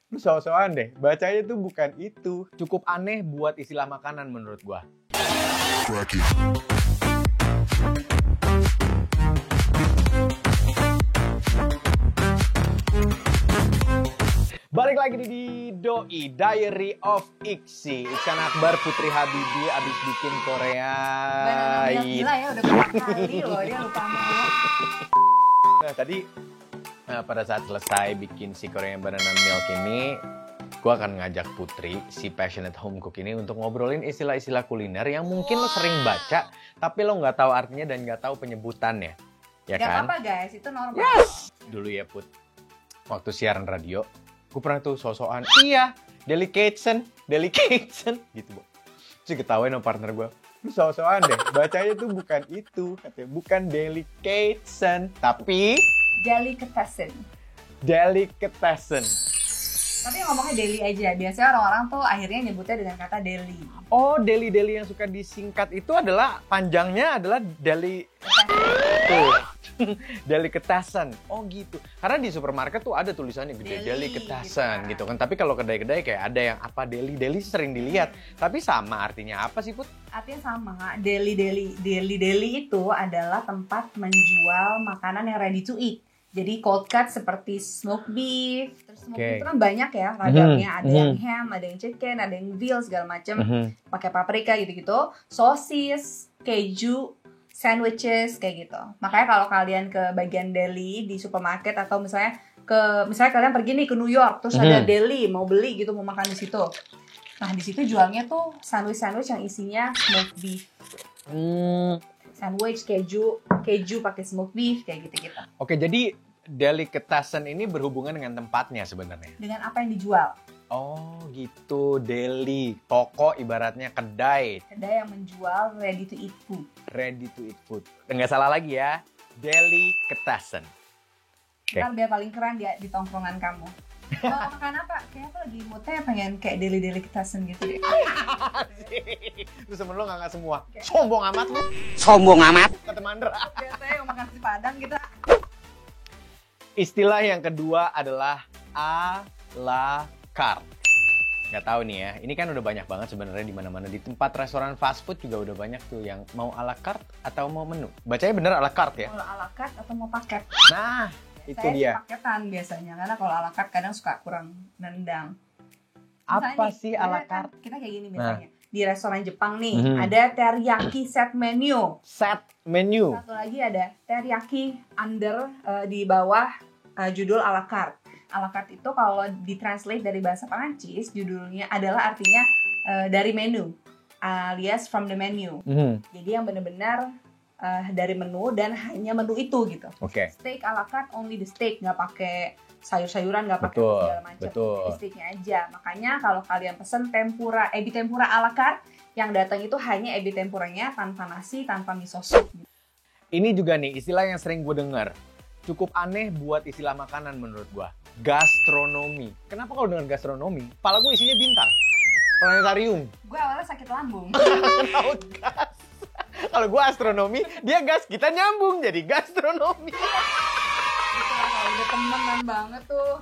Lu so-soan deh, bacanya tuh bukan itu. Cukup aneh buat istilah makanan menurut gua. Balik lagi di Doi, Diary of Iksi. Iksan Akbar, Putri Habibie abis bikin Korea. Banana milk gila ya, udah berapa kali loh dia lupa mulu. Nah tadi pada saat selesai bikin si Korea Banana Milk ini, gue akan ngajak Putri, si passionate home cook ini, untuk ngobrolin istilah-istilah kuliner yang mungkin lo sering baca, tapi lo nggak tahu artinya dan nggak tahu penyebutannya. Ya Gak kan? apa-apa guys, itu normal. Yes! Dulu ya Put, waktu siaran radio, gue pernah tuh so-soan, iya, delicatesen, gitu Bu. Terus ketawain sama partner gue, lu so-soan deh, bacanya tuh bukan itu, katanya bukan delicatesen, tapi Delicatessen. delicatessen. Tapi ngomongnya deli aja, biasanya orang-orang tuh akhirnya nyebutnya dengan kata deli. Oh, deli-deli yang suka disingkat itu adalah, panjangnya adalah deli... Tuh, delicatessen. Oh gitu. Karena di supermarket tuh ada tulisannya gede, delicatessen gitu kan. Tapi kalau kedai-kedai kayak ada yang apa deli sering dilihat. Tapi sama artinya apa sih Put? Artinya sama, deli itu adalah tempat menjual makanan yang ready to eat. Jadi cold cut seperti smoked beef, terus smoked beef itu kan banyak ya ragamnya, ada yang ham, ada yang chicken, ada yang veal segala macam, pakai paprika gitu-gitu, sosis, keju, sandwiches kayak gitu. Makanya kalau kalian ke bagian deli di supermarket atau misalnya kalian pergi nih ke New York, terus ada deli mau beli gitu, mau makan di situ. Nah di situ jualnya tuh sandwich yang isinya smoked beef. Sandwich keju pakai smoked beef kayak gitu-gitu. Oke, jadi delicatessen ini berhubungan dengan tempatnya sebenarnya. Dengan apa yang dijual. Oh gitu, deli, toko ibaratnya kedai. Kedai yang menjual ready to eat food. Ready to eat food. Nggak salah lagi ya, delicatessen. Ntar biar paling keren di tongkrongan kamu. Mau makan apa? Kayak aku lagi moodnya pengen kayak delicatessen gitu deh. Terus temen lo nggak semua. Sombong amat lu. Sombong amat. Kata Mandra. Biasanya mau makan nasi Padang gitu. Istilah yang kedua adalah a la carte. Nggak tahu nih ya. Ini kan udah banyak banget sebenarnya di mana-mana, di tempat restoran fast food juga udah banyak tuh yang mau a la carte atau mau menu. Bacanya bener a la carte ya? Mau a la carte atau mau paket? Nah, itu saya dia. paketan biasanya karena kalau a la carte kadang suka kurang nendang. Apa Misalnya sih a la carte? Kita kayak gini misalnya. Di restoran Jepang nih, ada teriyaki set menu. Set menu. Satu lagi ada teriyaki under di bawah judul a la carte. A la carte itu kalau ditranslate dari bahasa Perancis, judulnya adalah artinya dari menu, alias from the menu. Jadi yang benar-benar dari menu dan hanya menu itu gitu. Oke. Steak a la carte, only the steak, nggak pakai sayur-sayuran, nggak pakai Betul, segala macam. betul. Jadi steaknya aja. Makanya kalau kalian pesen ebi tempura a la carte, yang datang itu hanya ebi tempuranya tanpa nasi, tanpa miso soup. Ini juga nih istilah yang sering gue dengar. Cukup aneh buat istilah makanan menurut gue. Gastronomi. Kenapa kalau dengar gastronomi? Kepala gue isinya bintang. Planetarium. Gue awalnya sakit lambung. Laut gas. Kalau gue astronomi, dia gas. Kita nyambung jadi gastronomi. Gitu lah, kalau udah temenan banget tuh.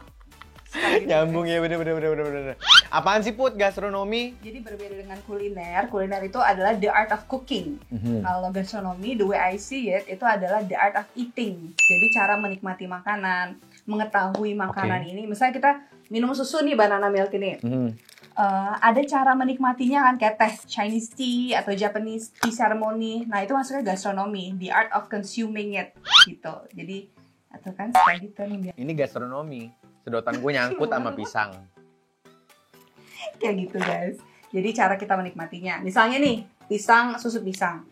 Gitu. Nyambung ya, bener. Apaan sih Put gastronomi? Jadi berbeda dengan kuliner itu adalah the art of cooking. Kalau gastronomi, the way I see it, itu adalah the art of eating. Jadi cara menikmati makanan, mengetahui makanan ini. Misalnya kita minum susu nih, banana milk ini. Ada cara menikmatinya kan, kayak teh Chinese tea atau Japanese tea ceremony. Nah itu masuknya gastronomi, the art of consuming it gitu. Jadi atau kan kayak gitu nih. Ini gastronomi. Sedotan gue nyangkut sama pisang. Kayak gitu guys. Jadi cara kita menikmatinya. Misalnya nih, susu pisang.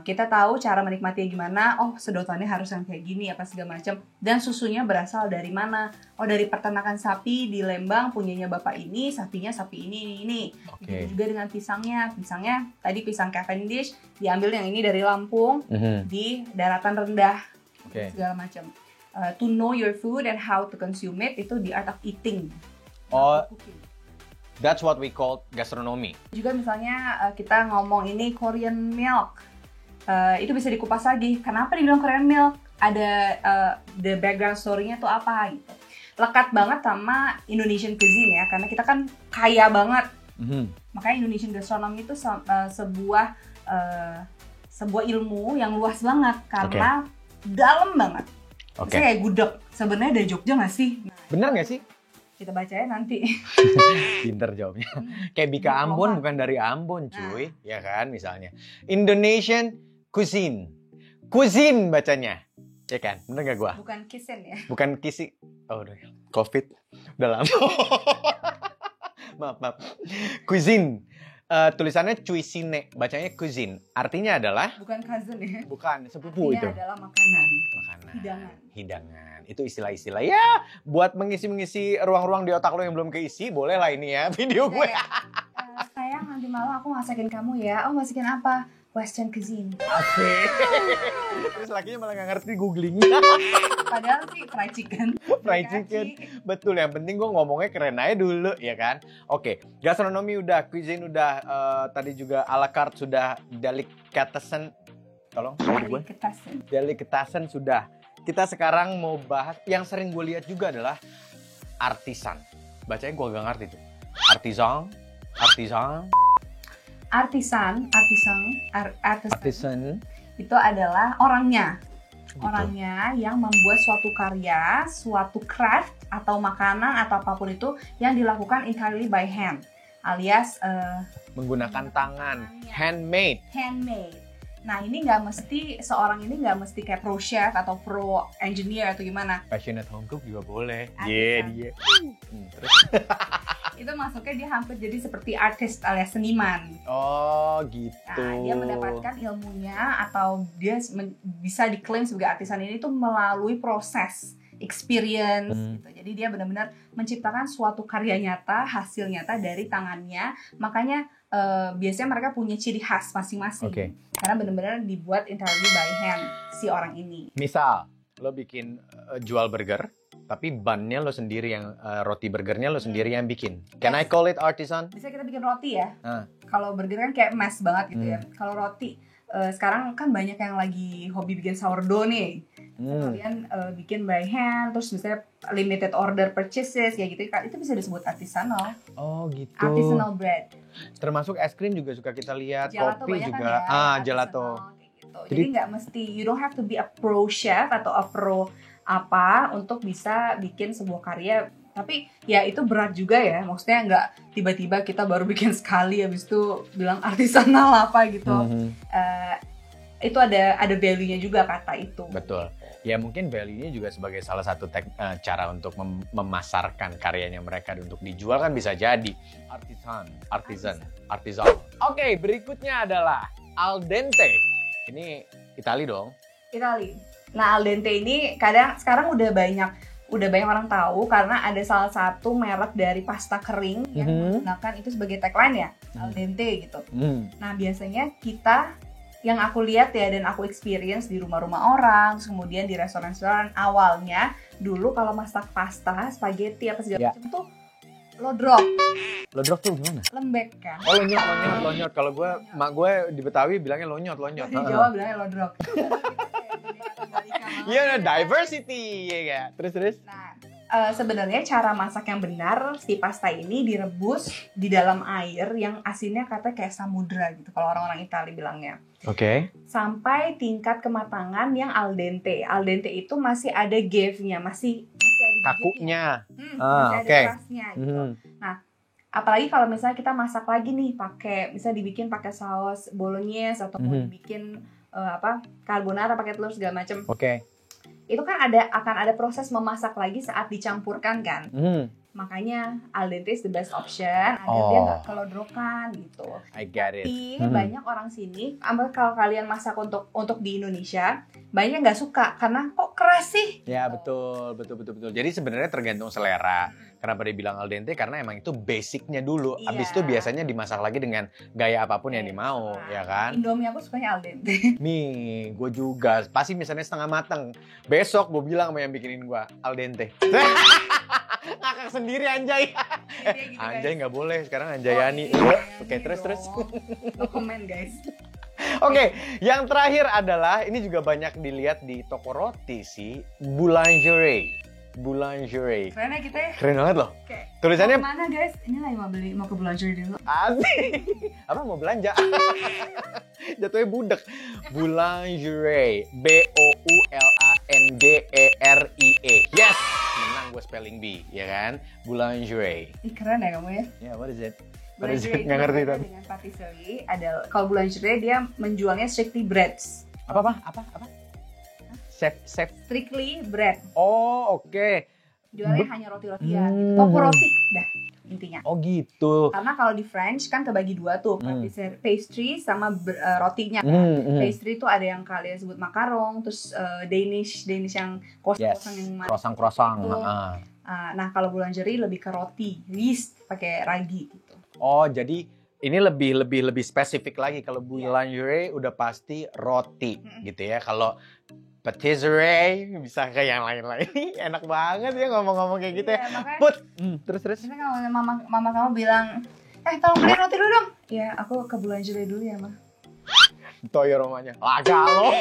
Kita tahu cara menikmatinya gimana. Oh, sedotannya harus yang kayak gini apa segala macam. Dan susunya berasal dari mana? Oh, dari peternakan sapi di Lembang punyanya bapak ini, sapinya sapi ini. Okay. Juga dengan pisangnya. Pisangnya tadi pisang Cavendish diambil yang ini dari Lampung di daratan rendah. Segala macam. To know your food and how to consume it, itu the art of eating. Oh, that's what we call gastronomi. Juga misalnya kita ngomong ini Korean milk, itu bisa dikupas lagi. Kenapa dibilang Korean milk? Ada the background story-nya tuh apa gitu. lekat banget sama Indonesian cuisine ya, karena kita kan kaya banget. Makanya Indonesian gastronomy itu sebuah ilmu yang luas banget karena dalam banget. Saya kayak gudeg. Sebenarnya dari Jogja nggak sih? Nah, bener nggak sih? Kita bacain nanti. Pinter jawabnya. Kayak Bika Ambon bukan dari Ambon, cuy. Ya kan, misalnya. Indonesian cuisine. Cuisine bacanya. Ya kan? Bener nggak gua? Bukan kisen ya? Bukan kisi. Oh, udah. Covid. Udah lama. maaf. Cuisine. Tulisannya cuisine. Bacanya cuisine. Artinya adalah? Bukan cousin ya? Bukan, sepupu itu. Artinya adalah makanan. Hidangan. Itu istilah-istilah ya buat mengisi-mengisi ruang-ruang di otak lo yang belum keisi. Boleh lah ini ya video gue. Sayang, nanti malam aku masakin kamu ya. Oh, masakin apa? Western cuisine. Asik. Terus lakinya malah gak ngerti googling. Padahal sih fried chicken. Fried chicken. Betul, yang penting gue ngomongnya keren aja dulu, ya kan? Oke, gastronomi udah, cuisine udah, tadi juga a la carte sudah, delicatessen. Tolong, Delicatessen sudah. Kita sekarang mau bahas, yang sering gue lihat juga adalah artisan. Bacanya gue gak ngerti tuh. Artisan itu adalah orangnya. Orangnya yang membuat suatu karya, suatu craft atau makanan atau apapun itu yang dilakukan entirely by hand, alias menggunakan tangan, handmade. Nah, ini seorang ini nggak mesti kayak pro chef atau pro engineer atau gimana. Passionate home cook juga boleh. Dia. Terus itu masuknya dia hampir jadi seperti artis alias seniman. Oh gitu. Nah, dia mendapatkan ilmunya atau dia bisa diklaim sebagai artisan ini tuh melalui proses, experience gitu. Jadi dia benar-benar menciptakan suatu karya nyata, hasil nyata dari tangannya. Makanya biasanya mereka punya ciri khas masing-masing. Karena benar-benar dibuat entirely by hand si orang ini. Misal lo bikin jual burger, tapi bannya lo sendiri yang roti burgernya lo sendiri yang bikin. Can I call it artisan? Bisa kita bikin roti ya. Kalau burger kan kayak mess banget gitu ya. Kalau roti sekarang kan banyak yang lagi hobi bikin sourdough nih. Kalian bikin by hand, terus misalnya limited order purchases kayak gitu, itu bisa disebut artisanal. Oh gitu. Artisanal bread. Termasuk es krim juga suka kita lihat, gelato kopi juga. Kan ya, gelato. Gitu. Jadi nggak mesti, you don't have to be a pro chef atau a pro apa untuk bisa bikin sebuah karya. Tapi ya itu berat juga ya, maksudnya nggak tiba-tiba kita baru bikin sekali habis itu bilang artisanal apa gitu. Itu ada value-nya juga kata itu. Betul. Ya mungkin value-nya juga sebagai salah satu cara untuk memasarkan karyanya mereka untuk dijual kan bisa jadi. Artisan. Oke, berikutnya adalah al dente. Ini Itali dong. Itali. Nah, al dente ini sekarang udah banyak orang tahu karena ada salah satu merek dari pasta kering yang menggunakan itu sebagai tagline ya, al dente gitu. Nah, biasanya yang aku lihat ya dan aku experience di rumah-rumah orang, kemudian di restoran-restoran, awalnya dulu kalau masak pasta, spaghetti apa segala macam tuh lodrok. Lodrok tuh gimana? Lembek kan? Oh, lonyot. Kalau mak gue di Betawi bilangnya lonyot. Di Jawa bilangnya lodrok. Iya, diversity ya. Terus. Nah, sebenarnya cara masak yang benar si pasta ini direbus di dalam air yang asinnya katanya kayak samudra gitu kalau orang-orang Italia bilangnya. Sampai tingkat kematangan yang al dente. Al dente itu masih ada give-nya, masih ada kakunya. Masih ada kerasnya gitu. Nah, apalagi kalau misalnya kita masak lagi nih dibikin pakai saus bolognese atau mau dibikin carbonara pakai telur segala macam. Itu kan akan ada proses memasak lagi saat dicampurkan kan. Makanya al dente is the best option agar dia nggak kelodrokan gitu. I get it. Tapi banyak orang sini, kalau kalian masak untuk di Indonesia, banyak nggak suka karena kok keras sih. Ya betul. Jadi sebenarnya tergantung selera. Kenapa dia bilang al dente? Karena emang itu basicnya dulu. Abis itu biasanya dimasak lagi dengan gaya apapun yang dimau, ya kan? Indomie aku sukanya al dente. Nih, gue juga. Pasti misalnya setengah matang. Besok gue bilang sama yang bikinin gue al dente. Ngakak sendiri anjay. Anjay nggak boleh, sekarang Anjayani. Oke, terus. No comment guys. Oke, yang terakhir adalah ini juga banyak dilihat di toko roti sih, boulangerie. Boulangerie. Keren ya kita ya. Keren banget loh. Kayak, Tulisannya mau kemana guys? Ini lagi mau ke Boulangerie dulu. asik. Apa mau belanja? Jatuhnya budek. Boulangerie. Boulangerie. Yes. Menang gue spelling bee, ya kan? Boulangerie. Ih, keren ya kamu ya. Ya, what is it? Boulangerie Nggak ngerti itu tadi. dengan patisserie adalah kalau Boulangerie dia menjualnya strictly breads. Apa? Chef. Strictly bread. Oh, oke. Jualnya hanya roti-rotian gitu. Toko roti dah intinya. Oh, gitu. Karena kalau di French kan kebagi dua tuh, pastry sama rotinya kan. Pastry itu ada yang kalian sebut macaron, terus Danish yang croissant yang manis. Croissant. Itu. Nah, kalau Boulangerie lebih ke roti, yeast pakai ragi gitu. Oh, jadi ini lebih spesifik lagi. Kalau Boulangerie udah pasti roti gitu ya. Kalau patisserie bisa kayak yang lain-lain. Enak banget ya ngomong-ngomong kayak gitu ya. Put. Terus. Karena kalau mama kamu bilang, tolong beli roti dulu dong. Ya, aku ke Boulangerie dulu ya, Ma. Toyo romanya. Laga lo.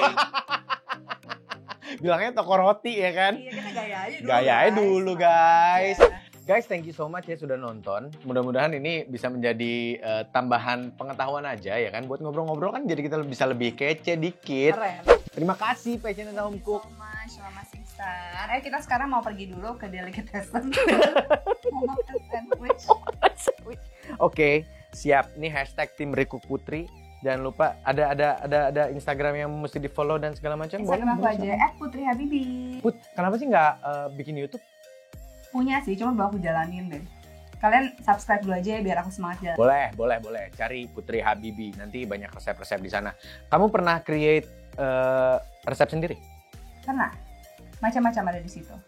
Bilangnya toko roti ya kan? Iya, kita gaya aja dulu. Gaya aja dulu, guys. Ya. Guys, thank you so much ya sudah nonton. Mudah-mudahan ini bisa menjadi tambahan pengetahuan aja ya kan. Buat ngobrol-ngobrol kan jadi kita bisa lebih kece dikit. Keren. Terima kasih Passion and Home Cook. Selamat Singstar. Kita sekarang mau pergi dulu ke Delicatessen. Mau makan sandwich. Oke, siap. Nih hashtag tim Riku Putri. Jangan lupa ada Instagram yang mesti di follow dan segala macam. Instagram aku aja @putrihabibi. Put, kenapa sih nggak bikin YouTube? Punya sih, cuma belum aku jalanin deh. Kalian subscribe dulu aja ya biar aku semangat jalan. Boleh. Cari Putri Habibi. Nanti banyak resep-resep di sana. Kamu pernah create resep sendiri? Pernah. Macam-macam ada di situ.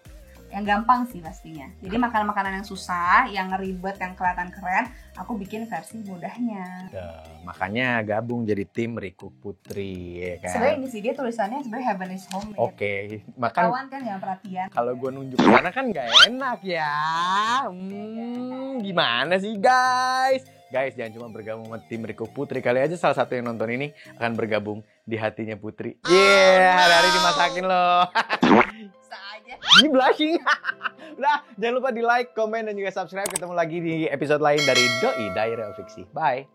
Yang gampang sih pastinya. Jadi makanan-makanan yang susah, yang ribet, yang kelihatan keren, aku bikin versi mudahnya. Makanya gabung jadi tim Riku Putri, ya kan? Sebenarnya ini sih dia tulisannya sebenarnya Heaven is Home. Oke, makan. Kawan kan yang perhatian. Kalau gue nunjuk ke sana kan gak enak ya. Gimana sih guys? Guys, jangan cuma bergabung sama tim Riku Putri. Kali aja salah satu yang nonton ini akan bergabung di hatinya Putri. Hari-hari dimasakin loh. Ini blushing. Udah, jangan lupa di like, komen, dan juga subscribe. Ketemu lagi di episode lain dari Doi Diary of Fiksi. Bye.